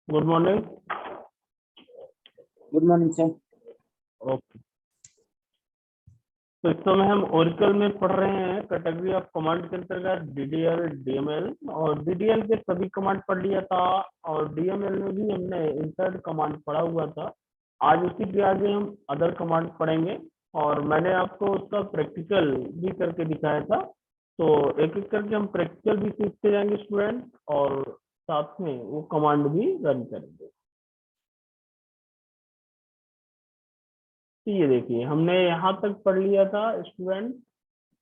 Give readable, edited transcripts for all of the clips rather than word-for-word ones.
Good morning. Good morning sir. Okay, तो इस समय हम ओरेकल में पढ़ रहे हैं कैटेगरी ऑफ कमांड के अंतर्गत डीडीएल डीएमएल, और डीडीएल के सभी कमांड पढ़ लिया था और डीएमएल में भी हमने इंसर्ट कमांड पढ़ा हुआ था। आज उसी के आगे हम अदर कमांड पढ़ेंगे और मैंने आपको उसका प्रैक्टिकल भी करके दिखाया था, तो एक एक करके हम प्रैक्टिकल भी सीखते जाएंगे स्टूडेंट, और साथ में वो कमांड भी रन करेंगे। तो ये देखिए, हमने यहाँ तक पढ़ लिया था स्टूडेंट,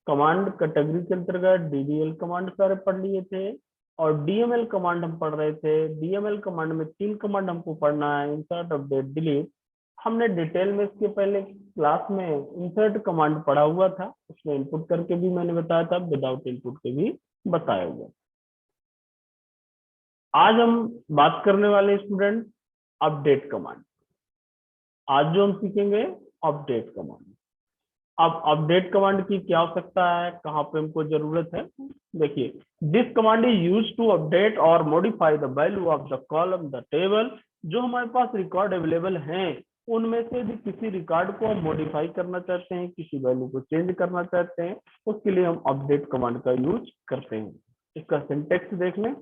कमांड कैटेगरी के अंतर्गत डीडीएल कमांड सारे पढ़ लिए थे और डीएमएल कमांड हम पढ़ रहे थे। डीएमएल कमांड में 3 कमांड हमको पढ़ना है, इंसर्ट, अपडेट, डिलीट। हमने डिटेल में इसके पहले क्लास में इंसर्ट कमांड पढ़ा हुआ था, उसमें इनपुट करके भी मैंने बताया था, विदाउट इनपुट के भी बताया हुआ। आज हम बात करने वाले स्टूडेंट अपडेट कमांड। आज जो हम सीखेंगे अपडेट कमांड। अब अपडेट कमांड की क्या आवश्यकता है, कहाँ पे हमको जरूरत है, देखिए। This command is use to update और modify the value of the column the table. जो हमारे पास रिकॉर्ड अवेलेबल हैं उनमें से भी किसी रिकॉर्ड को हम मॉडिफाई करना चाहते हैं, किसी वैल्यू को चेंज करना चाहते हैं, उसके लिए हम अपडेट कमांड का यूज करते हैं। इसका सिंटेक्स देख लें।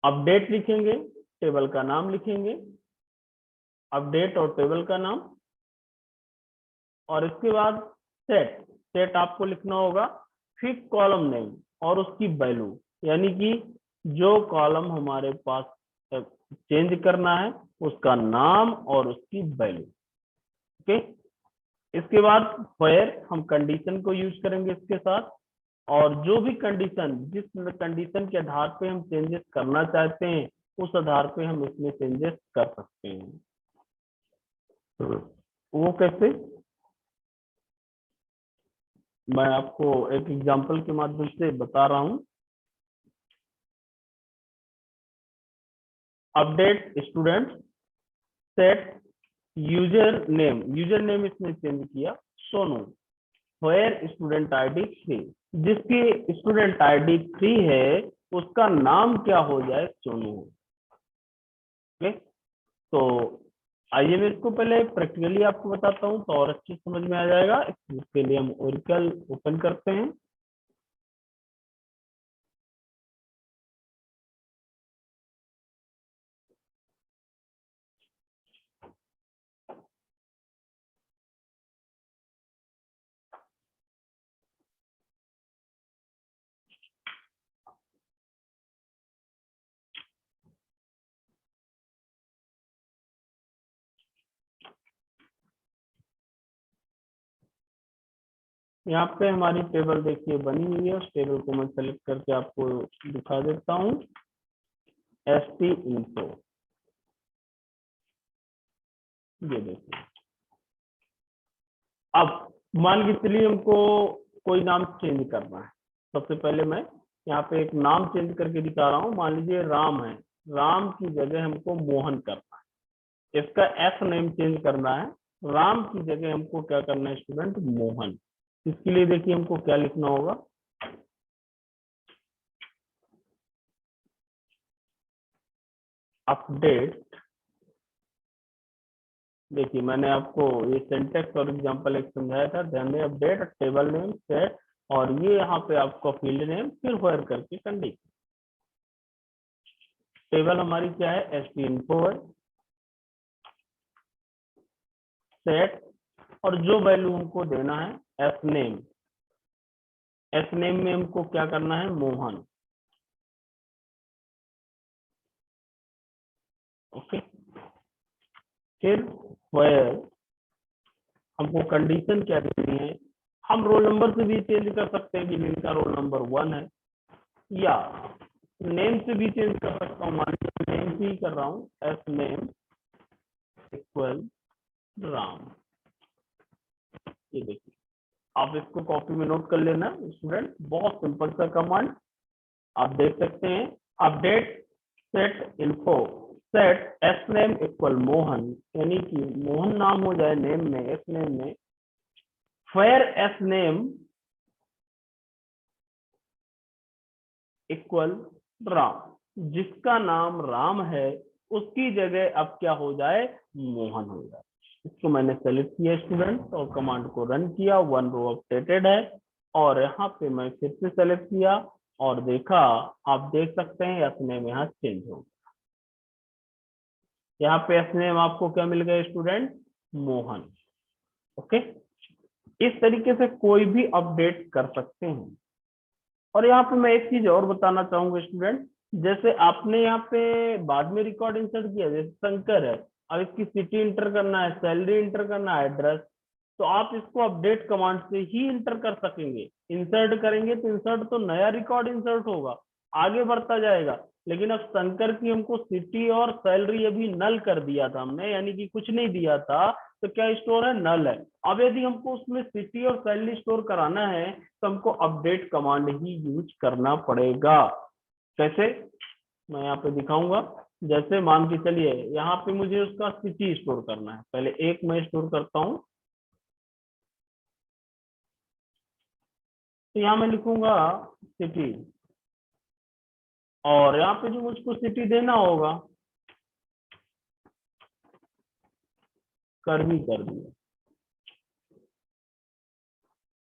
अपडेट लिखेंगे, टेबल का नाम लिखेंगे, अपडेट और टेबल का नाम, और इसके बाद सेट। सेट आपको लिखना होगा फिर कॉलम नेम और उसकी वैल्यू, यानी कि जो कॉलम हमारे पास चेंज करना है उसका नाम और उसकी वैल्यू। ओके, इसके बाद व्हेयर हम कंडीशन को यूज करेंगे इसके साथ, और जो भी कंडीशन, जिस कंडीशन के आधार पे हम चेंजेस करना चाहते हैं उस आधार पे हम इसमें चेंजेस कर सकते हैं। वो कैसे, मैं आपको एक एग्जांपल के माध्यम से बता रहा हूं। Update student set user name इसने चेंज किया सोनू, वेयर स्टूडेंट आईडी 3, जिसकी स्टूडेंट आईडी 3 है उसका नाम क्या हो जाए, सोनू। ओके, तो आइए मैं इसको पहले प्रैक्टिकली आपको बताता हूँ तो और अच्छी समझ में आ जाएगा। इसके लिए हम ओरेकल ओपन करते हैं। यहाँ पे हमारी टेबल देखिए बनी हुई है, उस टेबल को मैं सेलेक्ट करके आपको दिखा देता हूँ। st info, ये देखिए। अब मान के चलिए हमको कोई नाम चेंज करना है। सबसे पहले मैं यहाँ पे एक नाम चेंज करके दिखा रहा हूँ। मान लीजिए राम है, राम की जगह हमको मोहन करना है, इसका एस नेम चेंज करना है। राम की जगह हमको क्या करना है स्टूडेंट, मोहन। इसके लिए देखिए हमको क्या लिखना होगा, अपडेट। देखिए मैंने आपको ये सेंटेक्स और एग्जांपल एक समझाया था, ध्यान दें। अपडेट टेबल नेम सेट, और ये यहाँ पे आपको फील्ड नेम, फिर व्हेयर करके कंडीशन। टेबल हमारी क्या है, st info है, सेट, और जो वैल्यू हमको देना है एस नेम। एस नेम में हमको क्या करना है, मोहन। ओके, फिर व्हेयर हमको कंडीशन क्या देनी है। हम रोल नंबर से भी चेंज कर सकते हैं कि जिनका रोल नंबर 1 है, या नेम से भी चेंज कर सकता हूँ। मान लीजिए नेम से ही कर रहा हूँ, एस नेम इक्वल राम। ये देखिए, आप इसको कॉपी में नोट कर लेना स्टूडेंट, बहुत सिंपल सा कमांड आप देख सकते हैं। Update set info, set S name equal Mohan, यानी कि मोहन नाम हो जाए नेम में, एस नेम में। Where S name equal Ram, जिसका नाम राम है उसकी जगह अब क्या हो जाए, मोहन हो जाए। इसको मैंने सेलेक्ट किया स्टूडेंट और कमांड को रन किया, 1 रो अपडेटेड है। और यहाँ पे मैं फिर से सेलेक्ट किया और देखा, आप देख सकते हैं एस नेम यहाँ चेंज हो गया। यहाँ पे एस नेम आपको क्या मिल गया स्टूडेंट, मोहन। ओके, इस तरीके से कोई भी अपडेट कर सकते हैं। और यहाँ पे मैं एक चीज और बताना चाहूंगा स्टूडेंट, जैसे आपने यहाँ पे बाद में रिकॉर्ड इंसर्ट किया, जैसे शंकर है, अब इसकी सिटी इंटर करना है, सैलरी इंटर करना है, एड्रेस, तो आप इसको अपडेट कमांड से ही इंटर कर सकेंगे। इंसर्ट करेंगे तो इंसर्ट तो नया रिकॉर्ड इंसर्ट होगा, आगे बढ़ता जाएगा। लेकिन अब शंकर की हमको सिटी और सैलरी अभी नल कर दिया था हमने, यानी कि कुछ नहीं दिया था, तो क्या स्टोर है, नल है। अब यदि हमको उसमें सिटी और सैलरी स्टोर कराना है तो हमको अपडेट कमांड ही यूज करना पड़ेगा। कैसे, मैं यहाँ पे दिखाऊंगा। जैसे मान के चलिए यहाँ पे मुझे उसका सिटी स्टोर करना है, पहले एक मैं स्टोर करता हूँ। तो यहाँ मैं लिखूंगा सिटी, और यहाँ पे जो मुझको सिटी देना होगा कर्मी कर दिया।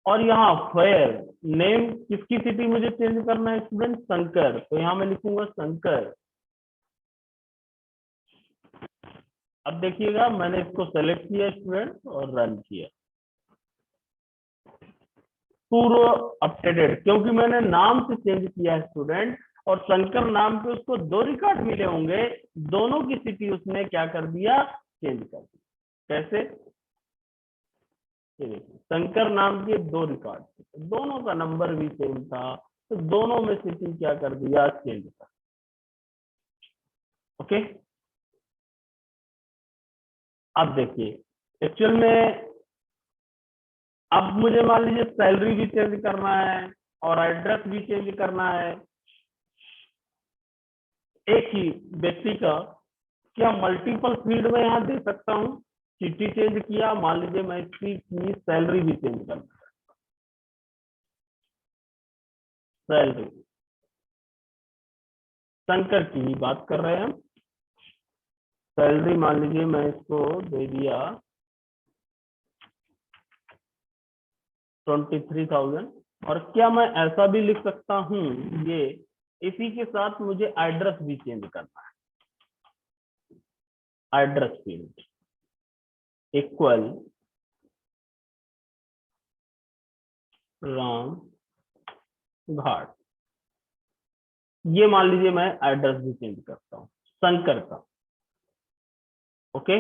और यहाँ फेयर नेम किसकी सिटी मुझे चेंज करना है स्टूडेंट, शंकर, तो यहाँ मैं लिखूंगा शंकर। अब देखिएगा मैंने इसको सेलेक्ट किया स्टूडेंट और रन किया, पूरा अपडेटेड, क्योंकि मैंने नाम से चेंज किया है स्टूडेंट। और शंकर नाम के उसको 2 रिकॉर्ड मिले होंगे, दोनों की सिटी उसने क्या कर दिया, चेंज कर दिया। कैसे, ये देखिए शंकर नाम के 2 रिकॉर्ड, दोनों का नंबर भी सेम था, तो दोनों में सिटी क्या कर दिया, चेंज कर। ओके, अब देखिए एक्चुअल में अब मुझे मान लीजिए सैलरी भी चेंज करना है और एड्रेस भी चेंज करना है एक ही व्यक्ति का, क्या मल्टीपल फील्ड में यहाँ दे सकता हूँ। सिटी चेंज किया, मान लीजिए मैं इसकी सैलरी भी चेंज करना, सैलरी शंकर की ही बात कर रहे हैं हम। सैलरी मान लीजिए मैं इसको दे दिया 23,000। और क्या मैं ऐसा भी लिख सकता हूँ, ये इसी के साथ मुझे एड्रेस भी चेंज करना है, address field equal Ram Ghat, ये मान लीजिए मैं एड्रेस भी चेंज करता हूँ शंकर का। ओके,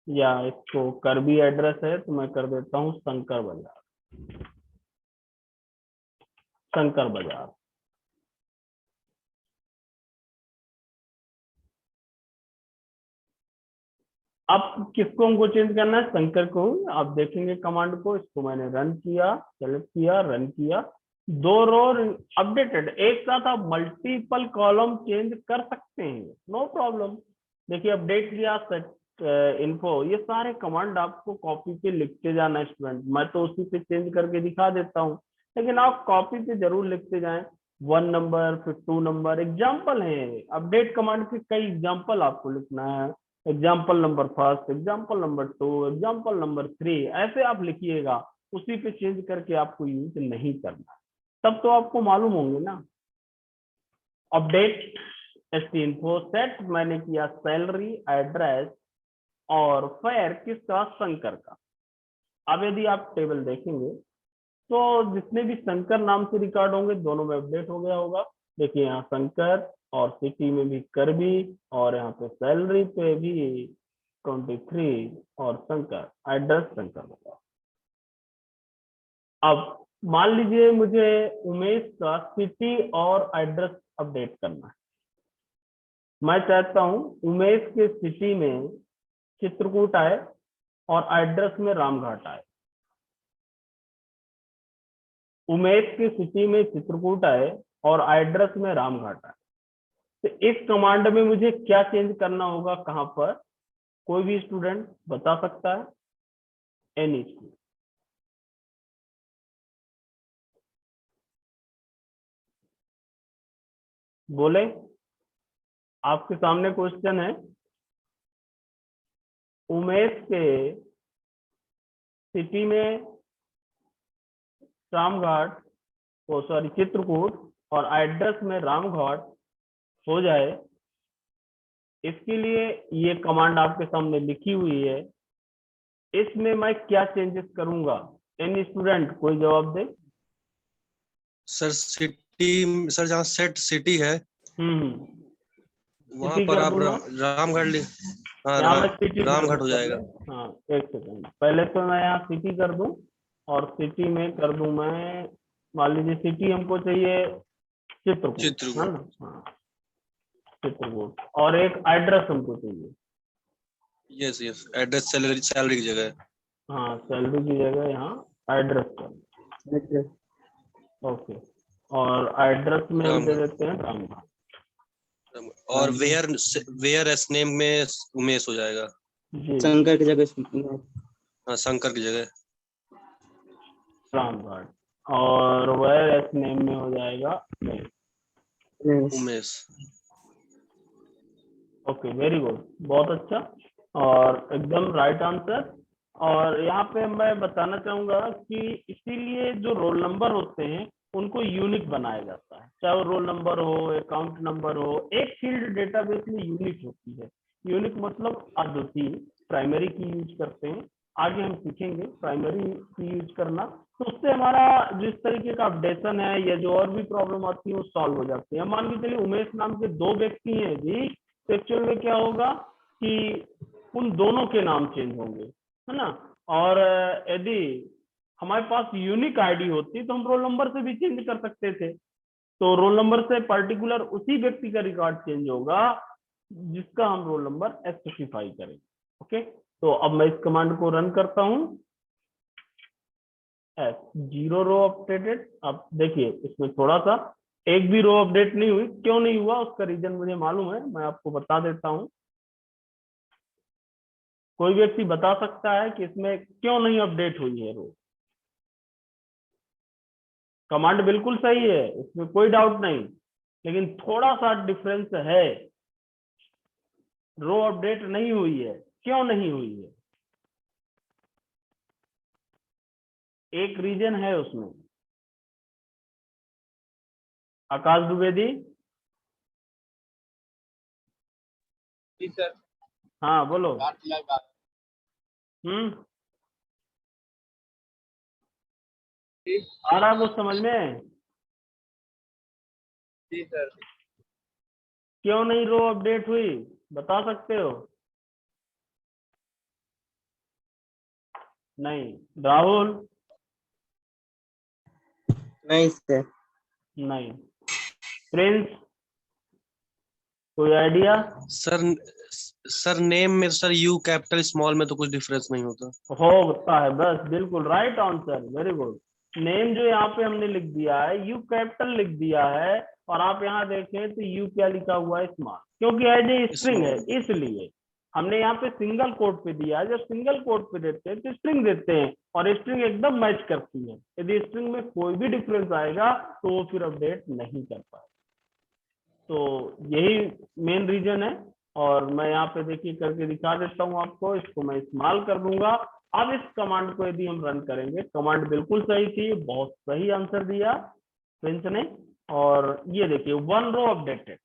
या इसको कर भी एड्रेस है तो मैं कर देता हूँ शंकर बाजार, शंकर बाजार। अब किसको हमको चेंज करना है, शंकर को। आप देखेंगे कमांड को, इसको मैंने रन किया, सेलेक्ट किया, रन किया, 2 रो अपडेटेड। एक साथ आप मल्टीपल कॉलम चेंज कर सकते हैं, नो प्रॉब्लम। देखिए अपडेट किया, सेट इन्फो, ये सारे कमांड आपको कॉपी पे लिखते जाना स्टूडेंट, मैं तो उसी पे चेंज करके दिखा देता हूँ, लेकिन आप कॉपी पे जरूर लिखते जाएं। 1 नंबर, फिर 2 नंबर, एग्जाम्पल है, अपडेट कमांड के कई एग्जाम्पल आपको लिखना है। Example number first, example number 2, example number 3, ऐसे आप लिखिएगा, उसी पे चेंज करके आपको यूज नहीं करना, तब तो आपको मालूम होंगे ना। अपडेट इन्फो सेट मैंने किया सैलरी, एड्रेस और फेयर किसका, शंकर का। अब यदि आप टेबल देखेंगे तो जितने भी शंकर नाम से रिकॉर्ड होंगे दोनों में अपडेट हो गया होगा। देखिए यहाँ शंकर, और सिटी में भी करबी, और यहाँ पे सैलरी पे भी 23 और शंकर, एड्रेस शंकर बताओ। अब मान लीजिए मुझे उमेश का सिटी और एड्रेस अपडेट करना है। मैं चाहता हूं उमेश के सिटी में चित्रकूट आए और एड्रेस में रामघाट आए। उमेश की सिटी में चित्रकूट आए और एड्रेस में रामघाट आए। तो इस कमांड में मुझे क्या चेंज करना होगा, कहां पर, कोई भी स्टूडेंट बता सकता है, एनी। बोले, आपके सामने क्वेश्चन है, उमेश के सिटी में रामघाट, ओ सॉरी चित्रकूट, और एड्रेस में रामघाट हो जाए, इसके लिए ये कमांड आपके सामने लिखी हुई है, इसमें मैं क्या चेंजेस करूंगा? एनी स्टूडेंट कोई जवाब दे। सर सिटी, सर जहाँ सेट सिटी है वहां सिटी पर कर आप दूं मैं? रामगढ़ हाँ यहाँ मैं सिटी कर दूं रामगढ़ हो पहले। जाएगा। हाँ, एक सेकंड, पहले तो मैं यहाँ सिटी कर दूं, और सिटी में कर दूं मैं, मान लीजिए सिटी हमको चाहिए चित्रकूट, है चित्रकूट। ना? हाँ, चित्रकूट, और एक एड्रेस हमको चाहिए। Yes yes, address salary salary की जगह है। हाँ, सैलरी की जगह यहाँ एड्रेस कर, ओके, और एड्रेस में हम दे रामगढ़। देते हैं रामघाट। और रामघाट, वेयर एस नेम में उमेश हो जाएगा। जी, शंकर की जगह हाँ, शंकर की जगह। रामघाट, और वेयर एस नेम में हो जाएगा उमेश। ओके, वेरी गुड, बहुत अच्छा, और एकदम राइट आंसर। और यहाँ पे मैं बताना चाहूंगा कि इसीलिए जो रोल नंबर होते हैं उनको यूनिक बनाया जाता है, चाहे वो रोल नंबर हो, अकाउंट नंबर हो, एक फील्ड डेटाबेस में यूनिक होती है। यूनिक मतलब अद्वितीय। प्राइमरी की यूज करते हैं, आगे हम सीखेंगे प्राइमरी की यूज करना, तो उससे हमारा जिस तरीके का अपडेशन है या जो और भी प्रॉब्लम आती है वो सॉल्व हो जाती है। मान के चलिए उमेश नाम के दो व्यक्ति हैं जी, तो एक्चुअल में क्या होगा कि उन दोनों के नाम चेंज होंगे, है ना? और यदि हमारे पास यूनिक आईडी होती तो हम रोल नंबर से भी चेंज कर सकते थे, तो रोल नंबर से पर्टिकुलर उसी व्यक्ति का रिकॉर्ड चेंज होगा जिसका हम रोल नंबर स्पेसिफाई करेंगे। ओके, तो अब मैं इस कमांड को रन करता हूं, एस 0 रो अपडेटेड। अब देखिए इसमें थोड़ा सा एक भी रो अपडेट नहीं हुई, क्यों नहीं हुआ उसका रीजन मुझे मालूम है, मैं आपको बता देता हूं। कोई व्यक्ति बता सकता है कि इसमें क्यों नहीं अपडेट हुई है रो? कमांड बिल्कुल सही है, इसमें कोई डाउट नहीं, लेकिन थोड़ा सा डिफरेंस है, रो अपडेट नहीं हुई है। क्यों नहीं हुई है? एक रीजन है उसमें। आकाश द्विवेदी, जी सर। हाँ बोलो। बात। हम्म, जी आ रहा है कुछ समझ में? जी सर। क्यों नहीं रो अपडेट हुई, बता सकते हो? नहीं। राहुल? नहीं सर। नहीं। प्रिंस, कोई आइडिया? सर सर नेम में सर यू कैपिटल स्मॉल में तो कुछ डिफरेंस नहीं होता। होता है, बस बिल्कुल right answer, very good. Name जो यहाँ पे हमने लिख दिया है यू कैपिटल लिख दिया है, और आप यहाँ देखें तो यू क्या लिखा हुआ है, स्मॉल, क्योंकि एज ए स्ट्रिंग है, स्मॉल। इसलिए हमने यहाँ पे सिंगल कोट पे दिया है। जब सिंगल कोट पे देते हैं तो स्ट्रिंग देते हैं, और स्ट्रिंग एकदम मैच करती है। यदि स्ट्रिंग में कोई भी डिफरेंस आएगा तो वो फिर अपडेट नहीं कर पाए, तो यही मेन रीजन है। और मैं यहाँ पे देखिए करके दिखा देता हूँ आपको, इसको मैं इस्तेमाल कर दूंगा। अब इस कमांड को यदि हम रन करेंगे, कमांड बिल्कुल सही थी, बहुत सही आंसर दिया प्रिंस ने। और ये देखिए 1 रो अपडेटेड,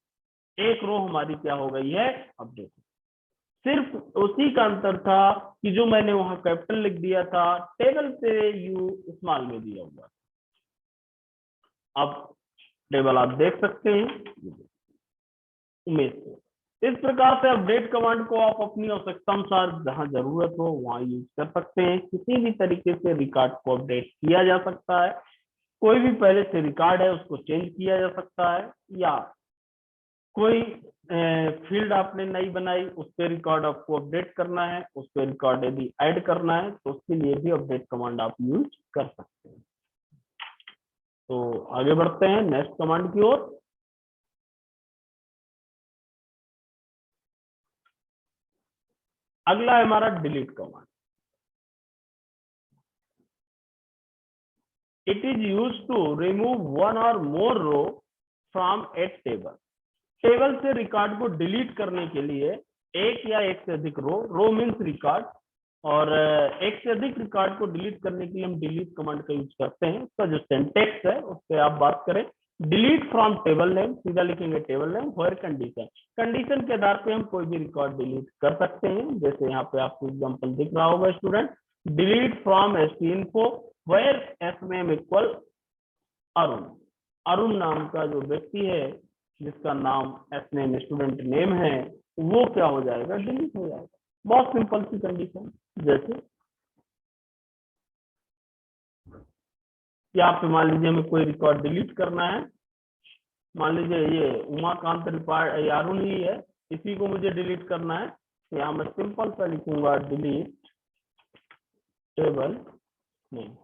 एक रो हमारी क्या हो गई है, अपडेट। सिर्फ उसी का अंतर था कि जो मैंने वहां कैपिटल लिख दिया था, टेबल पे यू स्मॉल में दिया हुआ। अब टेबल आप देख सकते हैं उमेश से। इस प्रकार से अपडेट कमांड को आप अपनी आवश्यकता अनुसार जहां जरूरत हो वहां यूज कर सकते हैं। किसी भी तरीके से रिकॉर्ड को अपडेट किया जा सकता है, कोई भी पहले से रिकॉर्ड है उसको चेंज किया जा सकता है, या कोई फील्ड आपने नई बनाई उस पर रिकॉर्ड आपको अपडेट करना है, उस पर रिकॉर्ड यदि ऐड करना है तो उसके लिए भी अपडेट कमांड आप यूज कर सकते हैं। तो आगे बढ़ते हैं नेक्स्ट कमांड की ओर। अगला है हमारा delete command. It is used to remove one or more row from a table. Table से रिकॉर्ड को डिलीट करने के लिए एक या एक से अधिक रो मीन्स रिकॉर्ड, और एक से अधिक रिकॉर्ड को डिलीट करने के लिए हम डिलीट कमांड का यूज करते हैं। उसका जो सिंटैक्स है उस पर आप बात करें। डिलीट फ्रॉम टेबल नेम, सीधा लिखेंगे table name, where condition, condition के आधार पे हम कोई भी रिकॉर्ड डिलीट कर सकते हैं। जैसे यहाँ पे आपको एग्जांपल दिख रहा होगा student, delete from STINFO where SNAME equal Arun. Arun नाम का जो व्यक्ति है जिसका नाम SNAME स्टूडेंट नेम है, वो क्या हो जाएगा, डिलीट हो जाएगा। बहुत सिंपल सी कंडीशन। जैसे क्या आप मान लीजिए हमें कोई रिकॉर्ड डिलीट करना है, मान लीजिए ये उमाकांत अरुण ही है, इसी को मुझे डिलीट करना है, तो यहाँ मैं सिंपल सा लिखूंगा डिलीट टेबल नेम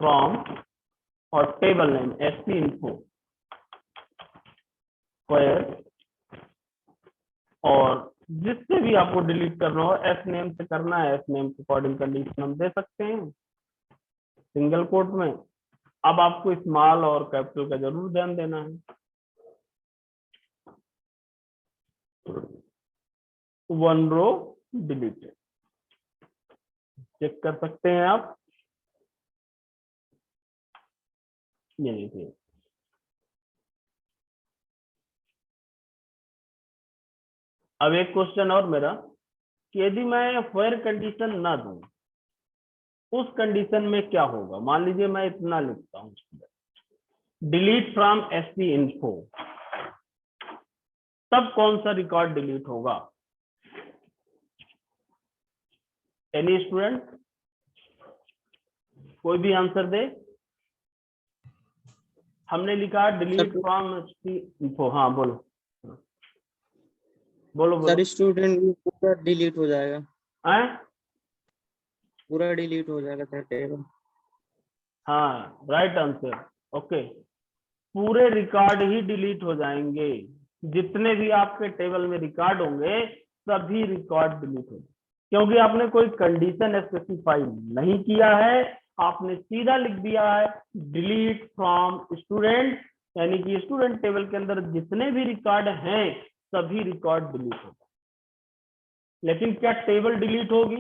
फ्रॉम और टेबल नेम STINFO वेयर, और जिससे भी आपको डिलीट करना हो SNAME से करना है, SNAME के अकॉर्डिंग कंडीशन हम दे सकते हैं सिंगल कोट में। अब आपको स्मॉल और कैपिटल का जरूर ध्यान देना है। वन रो डिलीटेड, चेक कर सकते हैं आप, ये देखिए। अब एक क्वेश्चन और मेरा कि यदि मैं वेयर कंडीशन ना दूं, उस कंडीशन में क्या होगा। मान लीजिए मैं इतना लिखता हूं, डिलीट फ्रॉम STINFO, तब कौन सा रिकॉर्ड डिलीट होगा। एनी स्टूडेंट, कोई भी आंसर दे। हमने लिखा डिलीट फ्रॉम STINFO, हाँ बोलो बोलो बोलो। सर स्टूडेंट पूरा डिलीट हो जाएगा, हैं? पूरा डिलीट हो जाएगा सर टेबल। हाँ राइट आंसर, ओके। पूरे रिकॉर्ड ही डिलीट हो जाएंगे, जितने भी आपके टेबल में रिकॉर्ड होंगे सभी रिकॉर्ड डिलीट होंगे, क्योंकि आपने कोई कंडीशन स्पेसिफाई नहीं किया है, आपने सीधा लिख दिया है डिलीट फ्रॉम स्टूडेंट, यानी कि स्टूडेंट टेबल के अंदर जितने भी रिकॉर्ड हैं सभी रिकॉर्ड डिलीट होंगे। लेकिन क्या टेबल डिलीट होगी?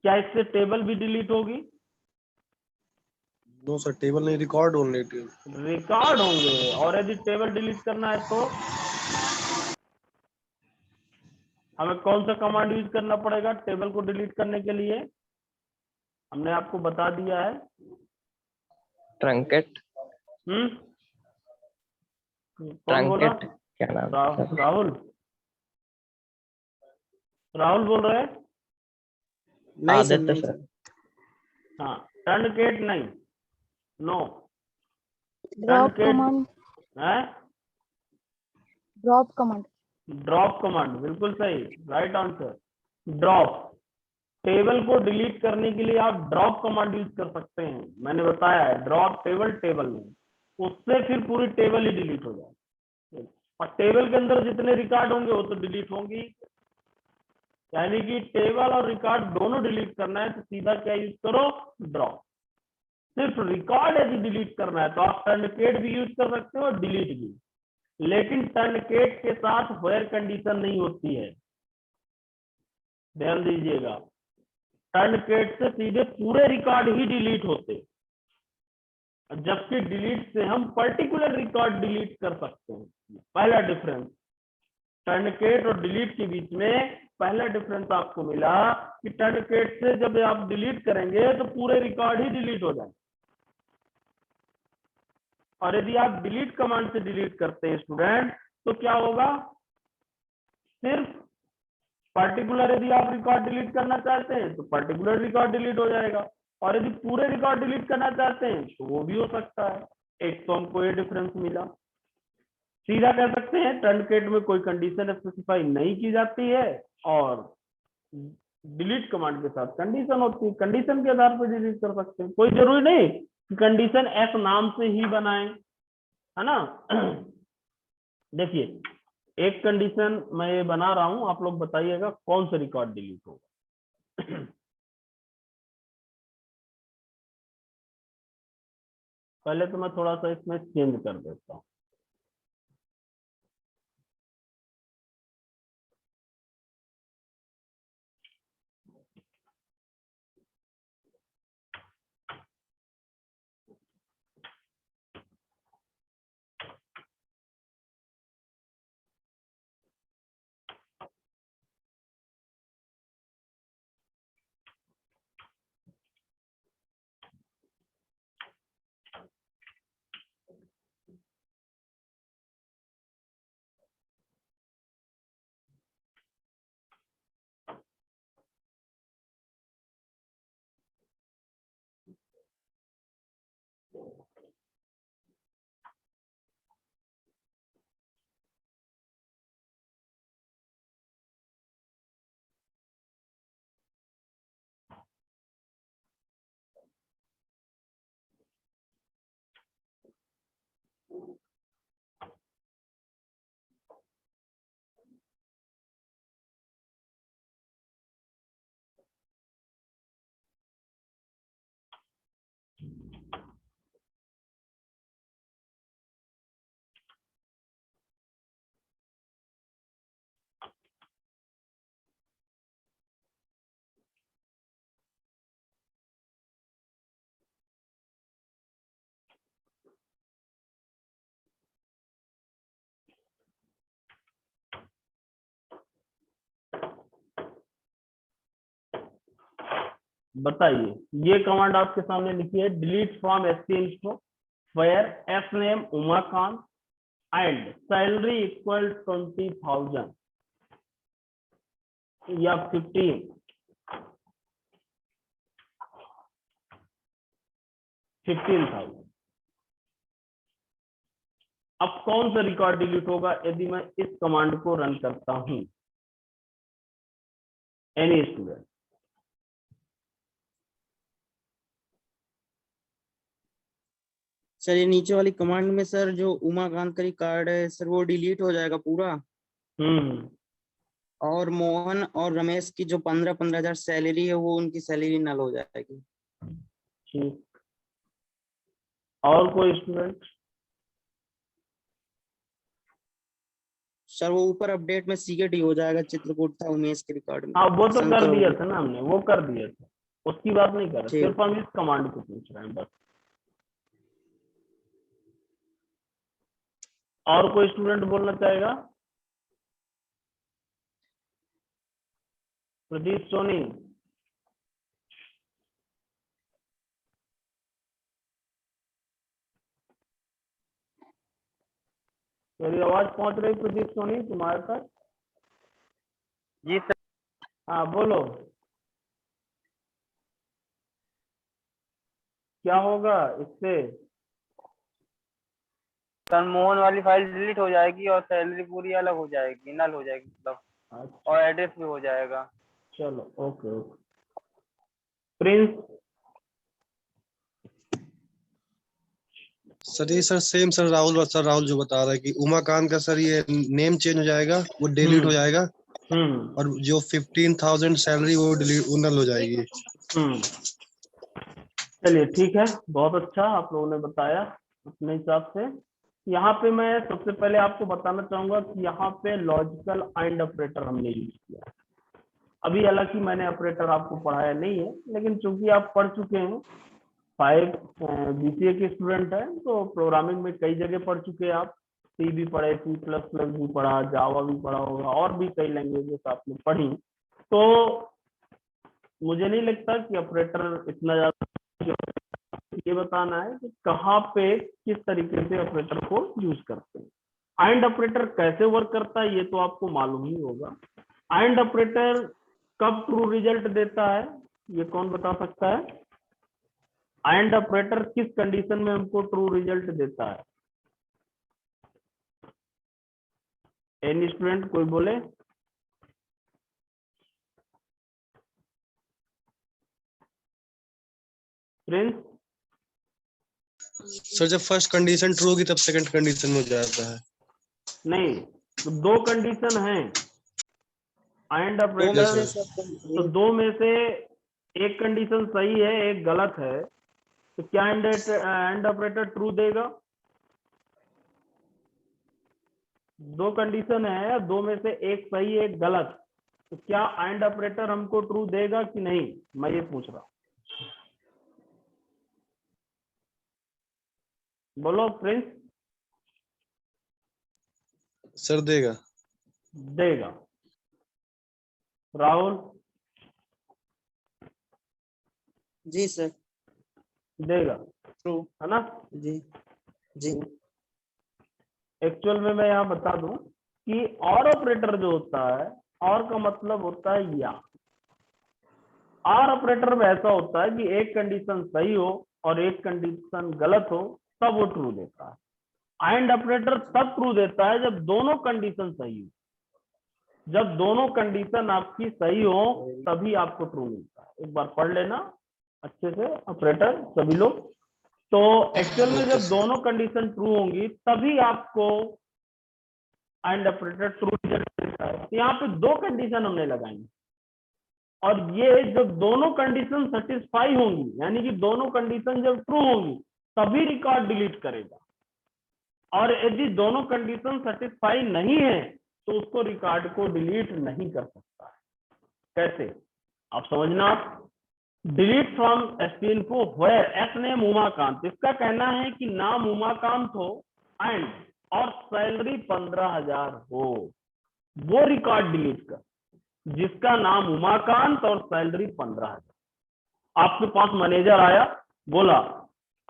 क्या इससे टेबल भी डिलीट होगी? नो सर, टेबल नहीं, रिकॉर्ड ओनली। रिकॉर्ड होंगे। और यदि टेबल डिलीट करना है तो हमें कौन सा कमांड यूज करना पड़ेगा टेबल को डिलीट करने के लिए? हमने आपको बता दिया है, ट्रंकेट। कौन बोला? ट्रंकेट क्या नाम? राहुल, राहुल बोल रहे हैं? नहीं सर, आदित्य नहीं सर। सर। हाँ, टर्नकेट नहीं, नो ड्रॉप टर्नकेट कमांड, है, ड्रॉप कमांड। ड्रॉप कमांड, बिल्कुल सही, राइट आंसर। ड्रॉप, टेबल को डिलीट करने के लिए आप ड्रॉप कमांड यूज कर सकते हैं। मैंने बताया है ड्रॉप टेबल में, उससे फिर पूरी टेबल ही डिलीट हो जाए, और टेबल के अंदर जितने रिकॉर्ड होंगे वो तो डिलीट होंगी। यानी कि टेबल और रिकॉर्ड दोनों डिलीट करना है तो सीधा क्या यूज करो, ड्रॉप। सिर्फ रिकॉर्ड यदि डिलीट करना है तो आप टर्नकेट भी यूज कर सकते हो और डिलीट भी, लेकिन टर्नकेट के साथ वेयर कंडीशन नहीं होती है, ध्यान दीजिएगा। टर्नकेट से सीधे पूरे रिकॉर्ड ही डिलीट होते, जबकि डिलीट से हम पर्टिकुलर रिकॉर्ड डिलीट कर सकते हैं। पहला डिफरेंस टर्नकेट और डिलीट के बीच में, पहला डिफरेंस आपको मिला कि टर्नकेट से जब आप डिलीट करेंगे तो पूरे रिकॉर्ड ही डिलीट हो जाएंगे, और यदि आप डिलीट कमांड से डिलीट करते हैं स्टूडेंट तो क्या होगा, सिर्फ पर्टिकुलर यदि आप रिकॉर्ड डिलीट करना चाहते हैं तो पर्टिकुलर रिकॉर्ड डिलीट हो जाएगा, और यदि पूरे रिकॉर्ड डिलीट करना चाहते हैं तो वो भी हो सकता है। एक तो हमको ये डिफरेंस मिला। सीधा कह सकते हैं टर्नकेट में कोई कंडीशन स्पेसिफाई नहीं की जाती है, और डिलीट कमांड के साथ कंडीशन होती है, कंडीशन के आधार पर डिलीट कर सकते हैं। कोई जरूरी नहीं कि कंडीशन एस नाम से ही बनाए, है ना। देखिए एक कंडीशन मैं ये बना रहा हूं, आप लोग बताइएगा कौन सा रिकॉर्ड डिलीट होगा। पहले तो मैं थोड़ा सा इसमें चेंज कर देता हूँ। बताइए, ये कमांड आपके सामने लिखी है, delete from ST info where F name Umakant and salary equal 20,000 या 15,000। अब कौन सा रिकॉर्ड डिलीट होगा यदि मैं इस कमांड को रन करता हूं? Any student? सर ये नीचे वाली कमांड में सर जो उमाकांत का रिकॉर्ड है सर वो डिलीट हो जाएगा पूरा, और मोहन और रमेश की जो 15,000 सैलरी है वो उनकी सैलरी नल हो जाएगी। ठीक, और कोई स्टूडेंट? सर वो ऊपर अपडेट में CKD हो जाएगा, चित्रकूट था उमेश के रिकॉर्ड में। हाँ वो तो कर शंकर दिया हो था ना हमने, वो कर दिया था, उसकी बात नहीं कर रहे, ठीक। सिर्फ हम इस कमांड को पूछ रहे हैं बस। और कोई स्टूडेंट बोलना चाहेगा? प्रदीप सोनी? मेरी आवाज पहुंच रही प्रदीप सोनी तुम्हारे तक? जी सर। हाँ बोलो, क्या होगा इससे? सर मोहन वाली फाइल डिलीट हो जाएगी और सैलरी पूरी अलग हो जाएगी, नल हो जाएगी मतलब, अच्छा, और एड्रेस भी हो जाएगा। चलो ओके ओके। प्रिंस? सर ये सर सेम सर राहुल जो बता रहा है कि उमाकांत का सर ये नेम चेंज हो जाएगा, वो डिलीट हो जाएगा, और जो 15,000 सैलरी वो डिलीट नल हो जाएगी। चलिए ठीक है, बहुत अच्छा आप लोगों ने बताया अपने हिसाब से। यहाँ पे मैं सबसे पहले आपको बताना चाहूंगा कि यहाँ पे लॉजिकल एंड ऑपरेटर हमने यूज किया। अभी हालांकि मैंने ऑपरेटर आपको पढ़ाया नहीं है, लेकिन चूंकि आप पढ़ चुके हैं, 5 BCA के स्टूडेंट हैं, तो प्रोग्रामिंग में कई जगह पढ़ चुके हैं आप। C भी पढ़े, C++ भी पढ़ा, जावा भी पढ़ा होगा, और भी कई लैंग्वेजेस आपने पढ़ी। तो मुझे नहीं लगता कि ऑपरेटर इतना ज्यादा, ये बताना है कि कहाँ पे किस तरीके से ऑपरेटर को यूज करते हैं। एंड ऑपरेटर कैसे वर्क करता है ये तो आपको मालूम ही होगा। एंड ऑपरेटर कब ट्रू रिजल्ट देता है, ये कौन बता सकता है? एंड ऑपरेटर किस कंडीशन में हमको ट्रू रिजल्ट देता है? एनी स्टूडेंट कोई बोले? प्रिंस? सर जब फर्स्ट कंडीशन ट्रू होगी तब सेकंड कंडीशन में हो जाता है। नहीं, तो 2 कंडीशन है एंड ऑपरेटर, तो 2 में से एक कंडीशन सही है, एक गलत है। तो क्या एंड ऑपरेटर ट्रू देगा? दो कंडीशन है, दो में से एक सही एक गलत, तो क्या एंड ऑपरेटर हमको ट्रू देगा कि नहीं, मैं ये पूछ रहा हूं। बोलो प्रिंस। सर देगा। देगा। राहुल। जी सर। देगा, ट्रू। है ना? जी जी। एक्चुअल में मैं यहाँ बता दूं कि और ऑपरेटर जो होता है, और का मतलब होता है या। और ऑपरेटर में ऐसा होता है कि एक कंडीशन सही हो और एक कंडीशन गलत हो, तब वो ट्रू देता है। एंड ऑपरेटर तब ट्रू देता है जब दोनों कंडीशन सही हो। जब दोनों कंडीशन आपकी सही हो तभी आपको ट्रू मिलता है। एक बार पढ़ लेना अच्छे से ऑपरेटर सभी लोग। तो एक्चुअल में जब दोनों कंडीशन ट्रू होंगी तभी आपको एंड ऑपरेटर ट्रू रिजल्ट देता है। यहाँ पे दो कंडीशन हमने लगाई और ये जब दोनों कंडीशन सेटिस्फाई होंगी, यानी कि दोनों कंडीशन जब ट्रू होंगी तभी रिकॉर्ड डिलीट करेगा। और यदि दोनों कंडीशन सेटिस्फाई नहीं है तो उसको रिकॉर्ड को डिलीट नहीं कर सकता है। कैसे, आप समझना। आप delete from st info where S name Umakant, इसका कहना है कि नाम उमाकांत हो एंड और सैलरी 15,000 हो, वो रिकॉर्ड डिलीट कर। जिसका नाम उमाकांत और सैलरी 15,000, आपके पास मैनेजर आया, बोला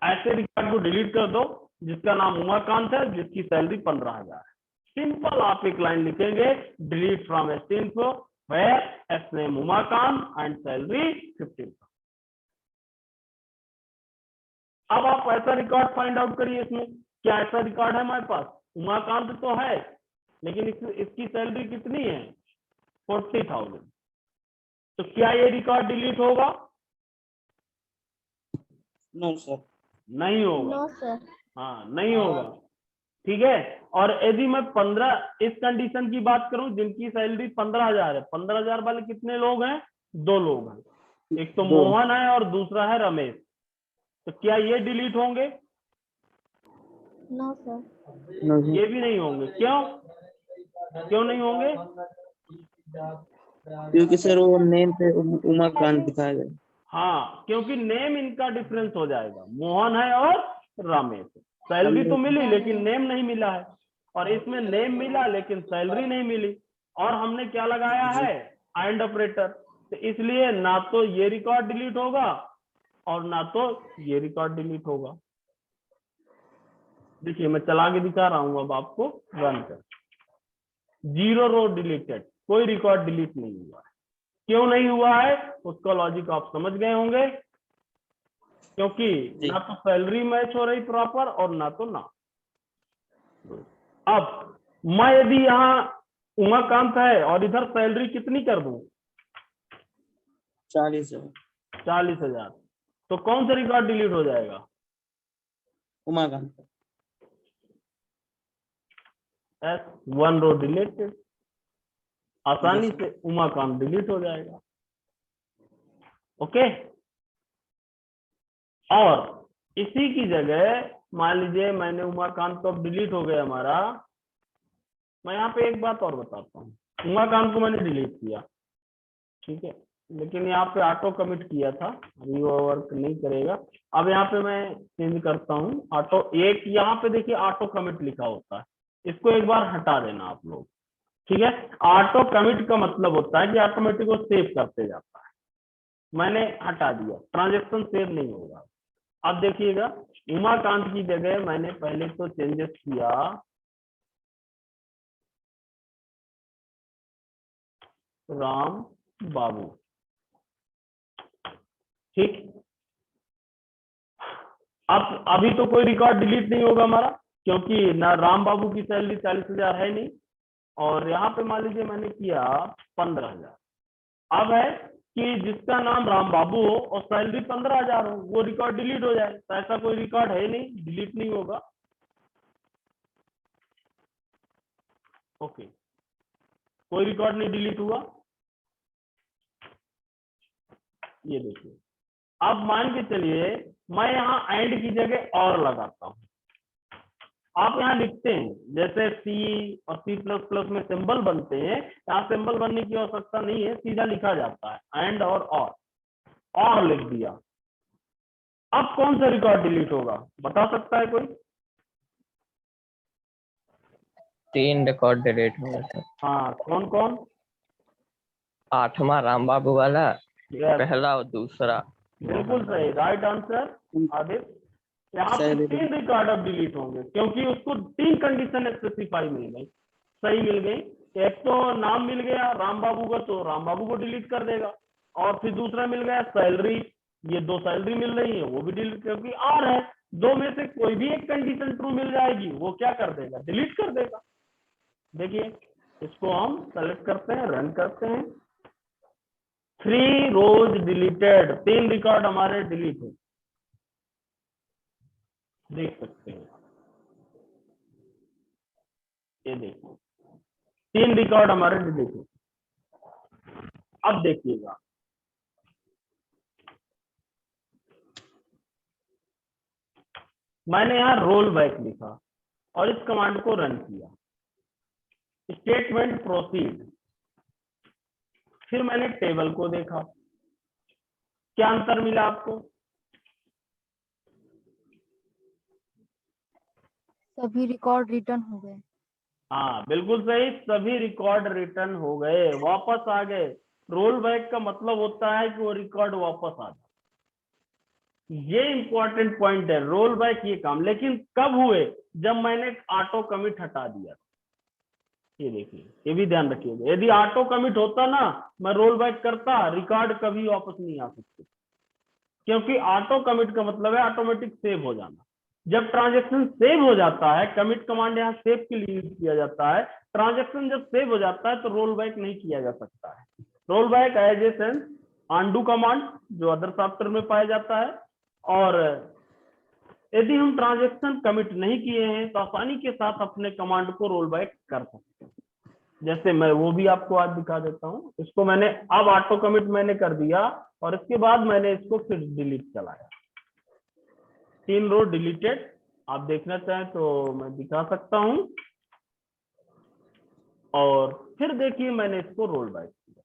ऐसे रिकॉर्ड को डिलीट कर दो जिसका नाम उमाकांत है, जिसकी सैलरी 15,000 है। सिंपल आप एक लाइन लिखेंगे, delete from st info where S name Umakant and salary 15,000। अब आप ऐसा रिकॉर्ड फाइंड आउट करिए, इसमें क्या ऐसा रिकॉर्ड है हमारे पास? उमाकांत तो है लेकिन इसकी सैलरी कितनी है? 40,000। तो क्या ये रिकॉर्ड डिलीट होगा? No sir. नहीं होगा। No sir. हाँ, नहीं होगा। ठीक है। और यदि मैं 15 इस कंडीशन की बात करूं जिनकी सैलरी 15,000 है, 15,000 वाले कितने लोग हैं? दो लोग हैं, एक तो दो। मोहन है और दूसरा है रमेश। तो क्या ये डिलीट होंगे? No sir. No sir. ये भी नहीं होंगे। क्यों? क्यों नहीं होंगे? क्योंकि सर वो नेम पे उमाकांत दिखाया गया। हाँ, क्योंकि नेम इनका डिफरेंस हो जाएगा, मोहन है और रमेश। सैलरी तो मिली लेकिन नेम नहीं मिला है, और इसमें नेम मिला लेकिन सैलरी नहीं मिली। और हमने क्या लगाया है? And operator. तो इसलिए ना तो ये रिकॉर्ड डिलीट होगा और ना तो ये रिकॉर्ड डिलीट होगा। देखिए मैं चला के दिखा रहा हूं अब आपको, रन कर। 0 रो डिलीटेड, कोई रिकॉर्ड डिलीट नहीं हुआ है। क्यों नहीं हुआ है उसका लॉजिक आप समझ गए होंगे, क्योंकि ना तो सैलरी मैच हो रही प्रॉपर और ना तो ना। अब मैं यदि यहाँ उमाकांत है और इधर सैलरी कितनी कर दूं? 40,000। 40,000, तो कौन सा रिकॉर्ड डिलीट हो जाएगा? उमाकांत। S1 रो डिलीटेड, आसानी से उमाकांत डिलीट हो जाएगा। ओके। और इसी की जगह मान लीजिए मैंने उमाकांत तो अब डिलीट हो गया हमारा। मैं यहाँ पे एक बात और बताता हूँ, उमाकांत को मैंने डिलीट किया, ठीक है, लेकिन यहाँ पे ऑटो कमिट किया था, अभी वो वर्क नहीं करेगा। अब यहाँ पे मैं चेंज करता हूँ ऑटो, एक यहाँ पे देखिए ऑटो कमिट लिखा होता है, इसको एक बार हटा देना आप लोग। ठीक है, ऑटो कमिट का मतलब होता है कि ऑटोमेटिक वो सेव करते जाता है। मैंने हटा दिया, ट्रांजेक्शन सेव नहीं होगा। अब देखिएगा उमाकांत की जगह मैंने पहले तो चेंजेस किया, राम बाबू, ठीक। अब अभी तो कोई रिकॉर्ड डिलीट नहीं होगा हमारा, क्योंकि ना राम बाबू की सैलरी 40,000 है नहीं, और यहाँ पे मान लीजिए मैंने किया 15,000। अब है कि जिसका नाम राम बाबू हो और सैलरी 15,000 हो, वो रिकॉर्ड डिलीट हो जाए। तो ऐसा कोई रिकॉर्ड है नहीं, डिलीट नहीं होगा। ओके, कोई रिकॉर्ड नहीं डिलीट हुआ। ये देखिए अब मान के चलिए मैं यहाँ एंड की जगह और लगाता हूँ, आप यहाँ लिखते हैं जैसे सी और C++ में सिंबल बनते हैं, यहाँ सिंबल बनने की आवश्यकता नहीं है, सीधा लिखा जाता है एंड और लिख दिया। अब कौन सा रिकॉर्ड डिलीट होगा बता सकता है कोई? 3 रिकॉर्ड डिलीट हुए थे। हाँ, कौन कौन? 8वां राम बाबू वाला, Yes, पहला और दूसरा। बिल्कुल सही, राइट आंसर आदित्य। यहाँ पे सही। 3 रिकॉर्ड अब डिलीट होंगे क्योंकि उसको 3 कंडीशन स्पेसिफाई मिल गई, सही मिल गई। एक तो नाम मिल गया राम बाबू का, तो राम बाबू को डिलीट कर देगा, और फिर दूसरा मिल गया सैलरी, ये 2 सैलरी मिल रही है वो भी डिलीट, क्योंकि और है 2 में से कोई भी एक कंडीशन ट्रू मिल जाएगी, वो क्या कर देगा, डिलीट कर देगा। देखिए इसको हम सेलेक्ट करते हैं, रन करते हैं, 3 रोज डिलीटेड, 3 रिकॉर्ड हमारे डिलीट हो, देख सकते हैं। ये देखो 3 रिकॉर्ड हमारे डिलीट हो। अब देखिएगा मैंने यहाँ रोल बैक लिखा और इस कमांड को रन किया, स्टेटमेंट प्रोसीड, फिर मैंने टेबल को देखा, क्या अंतर मिला आपको? सभी रिकॉर्ड रिटर्न हो गए। हाँ बिल्कुल सही, सभी रिकॉर्ड रिटर्न हो गए, वापस आ गए। रोल बैक का मतलब होता है कि वो रिकॉर्ड वापस आ जाए, ये इंपॉर्टेंट पॉइंट है। रोल बैक ये काम लेकिन कब हुए, जब मैंने ऑटो कमिट हटा दिया। ये देखिए, ये भी ध्यान रखिएगा, यदि ऑटो कमिट होता ना, मैं रोल बैक करता, रिकॉर्ड कभी वापस नहीं आ सकते, क्योंकि ऑटो कमिट का मतलब है ऑटोमेटिक सेव हो जाना। जब ट्रांजैक्शन सेव हो जाता है, कमिट कमांड यहाँ सेव के लिए यूज किया जाता है, ट्रांजैक्शन जब सेव हो जाता है तो रोल बैक नहीं किया जा सकता है। Roll back as a sense undo command जो अदर सॉफ्टवेयर में पाया जाता है, और यदि हम ट्रांजैक्शन कमिट नहीं किए हैं तो आसानी के साथ अपने कमांड को रोल बैक कर सकते हैं। जैसे मैं वो भी आपको आज दिखा देता हूँ। इसको मैंने अब ऑटो कमिट मैंने कर दिया और इसके बाद मैंने इसको फिर डिलीट चलाया, 3 रो डिलीटेड। आप देखना चाहें तो मैं दिखा सकता हूं, और फिर देखिए मैंने इसको रोल बैक किया,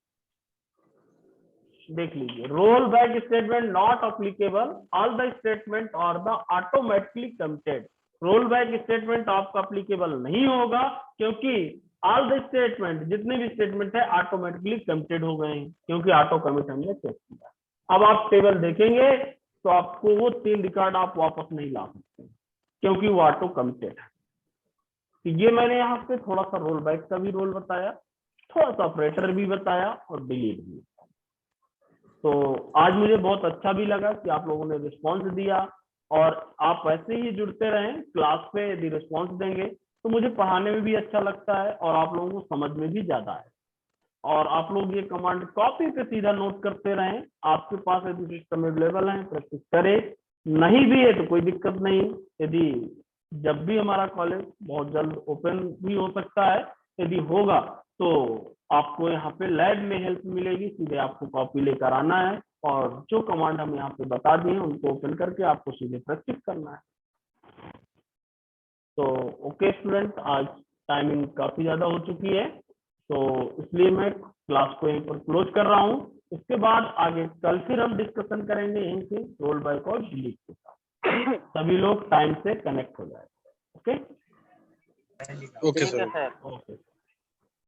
देख लीजिए, roll back statement not applicable, all the statement और the automatically committed. Roll back statement आपका अप्लीकेबल नहीं होगा क्योंकि ऑल द स्टेटमेंट, जितने भी स्टेटमेंट है ऑटोमेटिकली कमिटेड हो गए हैं, क्योंकि ऑटो कमिट हमने चेक किया। अब आप टेबल देखेंगे तो आपको वो 3 रिकॉर्ड आप वापस नहीं ला सकते क्योंकि वो ऑटो कमिटेड है। तो ये मैंने यहाँ पे थोड़ा सा रोल बैक का भी रोल बताया, थोड़ा सा ऑपरेटर भी बताया और डिलीट भी। तो आज मुझे बहुत अच्छा भी लगा कि आप लोगों ने रिस्पॉन्स दिया, और आप ऐसे ही जुड़ते रहें क्लास पे। यदि रिस्पॉन्स देंगे तो मुझे पढ़ाने में भी अच्छा लगता है और आप लोगों को समझ में भी ज्यादा है। और आप लोग ये कमांड कॉपी पे सीधा नोट करते रहें, आपके पास यदि सिस्टम अवेलेबल है प्रैक्टिस करें, नहीं भी है तो कोई दिक्कत नहीं। यदि जब भी हमारा कॉलेज बहुत जल्द ओपन भी हो सकता है, यदि होगा तो आपको यहाँ पे लैब में हेल्प मिलेगी, सीधे आपको कॉपी लेकर आना है और जो कमांड हम यहाँ पे बता दिए उनको ओपन करके आपको सीधे प्रैक्टिस करना है। तो ओके स्टूडेंट, आज टाइमिंग काफी ज्यादा हो चुकी है, तो इसलिए मैं क्लास को यहीं पर क्लोज कर रहा हूँ। इसके बाद आगे कल फिर हम डिस्कशन करेंगे यहीं से रोल बैक और डिलीट के साथ। सभी लोग टाइम से कनेक्ट हो जाए। ओके ओके ठीक है सर। सर। ओके।